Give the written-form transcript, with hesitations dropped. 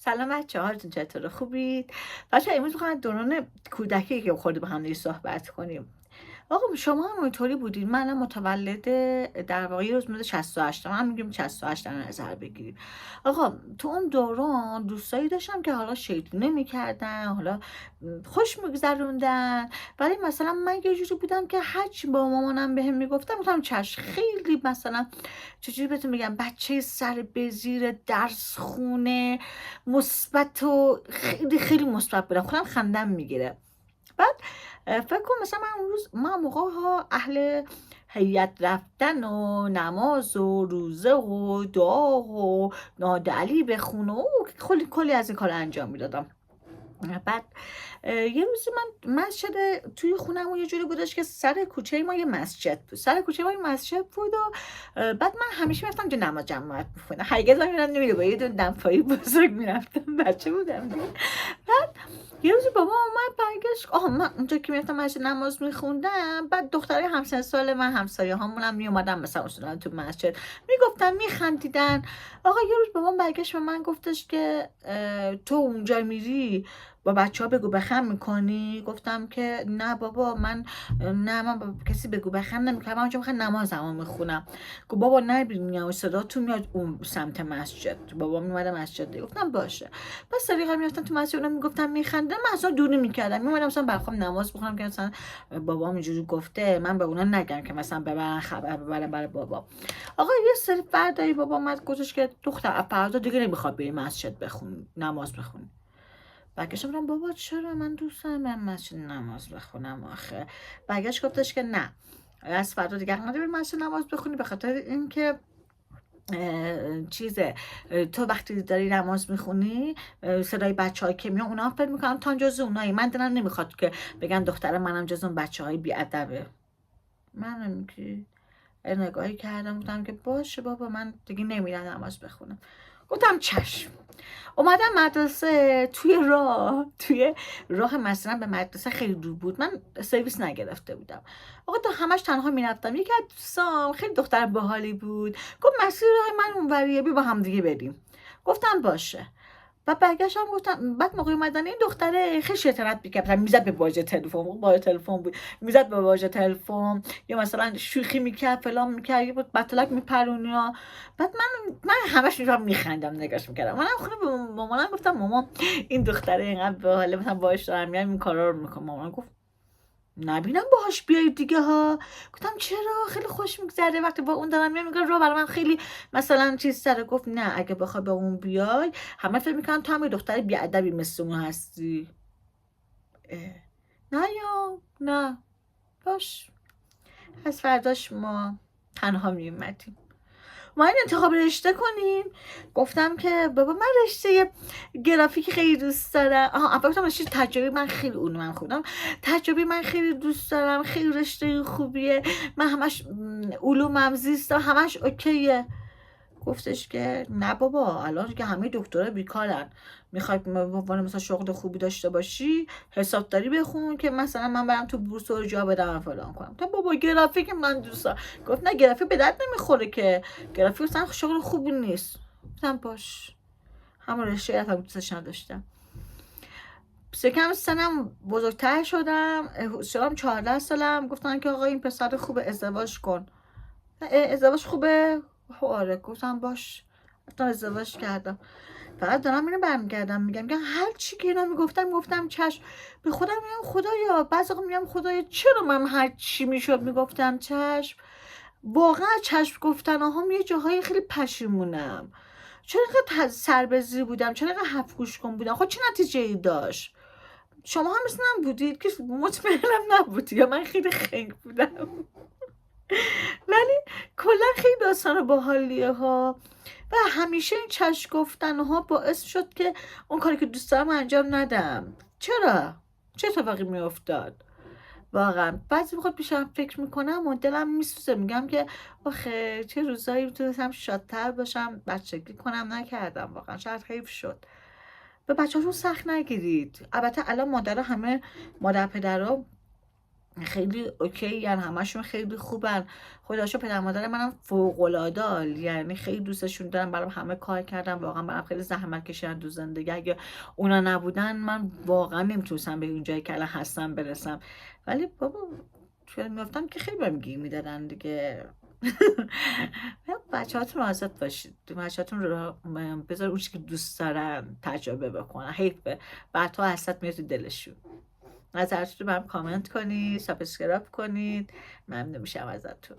سلام بچه هاتون چطوره خوبید؟ بچه امروز میخوام دوران کودکی که خورده با هم دیگه صحبت کنیم. آقا شما هم اونطوری بودید؟ منم متولد در واقع یه روز میاد 68 هم میگیم 68 در نظر بگیریم. آقا تو اون دوران دوستایی داشتم که حالا شیطونه میکردن، حالا خوش میگذروندن، ولی مثلا من یه جوری بودم که هرچی با مامانم بهم میگفتم گفتم چش. خیلی مثلا چجوری بهتون بگم، بچه سر به زیر درس خونه مثبت و خیلی خیلی مثبت بودم، خودم خندم میگیره. بعد فکر کن مثلا من اون روز ما موقع ها اهل هیئت رفتن و نماز و روزه و دعا و نادعلی بخونه و کلی از این کار انجام میدادم. بعد یه روزی من مسجد توی خونم یه جوری بودش که سر کوچه ما یه مسجد بود، و بعد من همیشه میرفتم جو نماز جماعت میخونم. هرگز هم میرم نمیره با یه دون دمپایی بزرگ میرفتم، بچه بودم دیگه. بعد یه روزی بابا اومد برگشت، من اونجا که میرفتم مسجد نماز میخوندم، بعد دخترای همسن سال من همسایه هامونم میومدن مثلا اصلا تو مسجد میگفتن میخندیدن. آقا یه روز بابام برگشت به من گفتش که تو اونجا میری با بچه ها بگو بخم میکنی؟ گفتم که نه بابا، من با کسی بگو بخم نمیکنم، من اونجا میخوام نمازمو میخونم. گفت بابا نبینیم صدا تو میاد اون سمت مسجد. بابا میومد مسجد. گفتم باشه. پس سریعا میرفتم تو مسجد، اونا میگفتم میخندم، من اصلا دور نمیکردم، میومدم مثلا برخوام نماز بخونم که مثلا بابام اینجوری گفته، من به اونا نگم که مثلا ببرن خبر ببرن برای بابا. آقا یه سری فردایی بابا اومد گفتش که دختر فردا دیگه نمیخواد بری مسجد بخون نماز بخونی. برگشتم گفتم بابا چرا، من دوست دارم برم مسجد نماز بخونم آخه. برگشت گفتش که نه، از فردا دیگه حق نداری مسجد نماز بخونی، به خاطر اینکه چیزه، تو وقتی داری نماز میخونی صدای بچه که میان اونا فکر میکنن تا جز اونایی، من دلم نمیخواد که بگن دختر منم جز اون بچه های بیادبه. منم که نگاهی کردم گفتم که باشه بابا، من دیگه نمیرم نماز بخونم. گفتم چشم. اومدم مدرسه، توی راه مثلا به مدرسه خیلی دور بود، من سرویس نگرفته بودم. آقا تا همش تنها میرفتم. یکی از دوستام خیلی دختر باحالی بود، گفت مسیر راه من اونوریه، بیا با هم دیگه بریم. گفتم باشه. و برگشتم گفتم، بعد موقع اومدن این دختره خیلی شیطنت میکرد، میزد به باج تلفن، باج تلفن بود، میزد به باج تلفن، یا مثلا شوخی میکرد فلان میکرد، یه بود بطلک میپرونیا. بعد من همش میخندم نگاش میکردم. منم خونه به مامانم گفتم مامان این دختره اینقدر باحاله، مثلا باهاش دارم میام این کارا رو میکنم. مامان گفت نبینم باهاش بیای دیگه ها. گفتم چرا، خیلی خوش میگذره وقتی با اون دارم میام، میگه رو برای من خیلی مثلا چیز سره. گفت نه، اگه بخوای با اون بیای همه فکر میکنم تو هم یه دختر بیادبی مثل اون هستی. نه یا نه. باش. از فرداش ما تنها میومدیم، ما این انتخاب رشته کنیم. گفتم که بابا من رشته گرافیک خیلی دوست دارم. اول گفتم رشته تجربی، من خیلی علوم خودم تجربی من خیلی دوست دارم، خیلی رشته خوبیه، من همش علومم زیستم همش اوکیه. گفتش که نه بابا، الان که همه دکترا بیکارن، میخوای مثلا شغل خوبی داشته باشی حسابداری بخون که مثلا من برم تو بورس رو جا بدم فلان کنم. تا بابا گرافیک من دوست دارم. گفت نه گرافیک به درد نمیخوره، که گرافیک اصلا شغل خوبی نیست. گفتم باش. همون رشته هم دوستش نداشتم. کم سنم بزرگتر شدم 14 سالم، گفتن که آقا این پسر خوبه ازدواج کن. ازدواج خوبه؟ آره. گفتم باش. رفتم ازدواج کردم. فقط دارم اینو برمیگردم میگم که هر چی که اینا میگفتم چشم. به خودم میگم خدایا، بعضی وقت میگم خدایا چرا من هر چی میشد میگفتم چشم. واقعا چشم گفتن هم یه جاهای خیلی پشیمونم. چرا اینقدر سربزی بودم، چرا اینقدر حرف گوش کن بودم؟ خب چه نتیجه ای داشت؟ شما هم مثل من بودید که مطمئنم نبودید یا من خیلی خنگ بودم؟ ولی کلا خیلی داستان باحالیه ها. و همیشه این چشم گفتن ها باعث شد که اون کاری که دوست دارم انجام ندم. چرا؟ چه اتفاقی میافتاد؟ واقعا بعضی وقت پیشم فکر میکنم و دلم میسوزه، میگم که آخه چه روزایی میتونستم شادتر باشم، بچگی کنم نکردم. واقعا شاید حیف شد. به بچه‌هاتون سخت نگیرید. البته الان مادر پدرها خیلی اوکی، یعنی همشون خیلی خوبن. خداشو پدر مادر منم فوق العاده، یعنی خیلی دوستشون دارم، برام همه کار کردن، واقعا برام خیلی زحمت کشیدن تو زندگی. اگه اونا نبودن من واقعا نمیتونستم به اون جایی که الان هستم برسم. ولی بابا توی میافتم که خیلی بهم گیر میدادن دیگه. بچه هاتون رو آزاد باشید، بچه هاتون رو بذار اون چی که دوست دارن تجربه بکنن، حیفه بعدها حسرت میاد تو دلشون. نظرتون رو برام کامنت کنید، سابسکرایب کنید، ممنون میشم ازتون.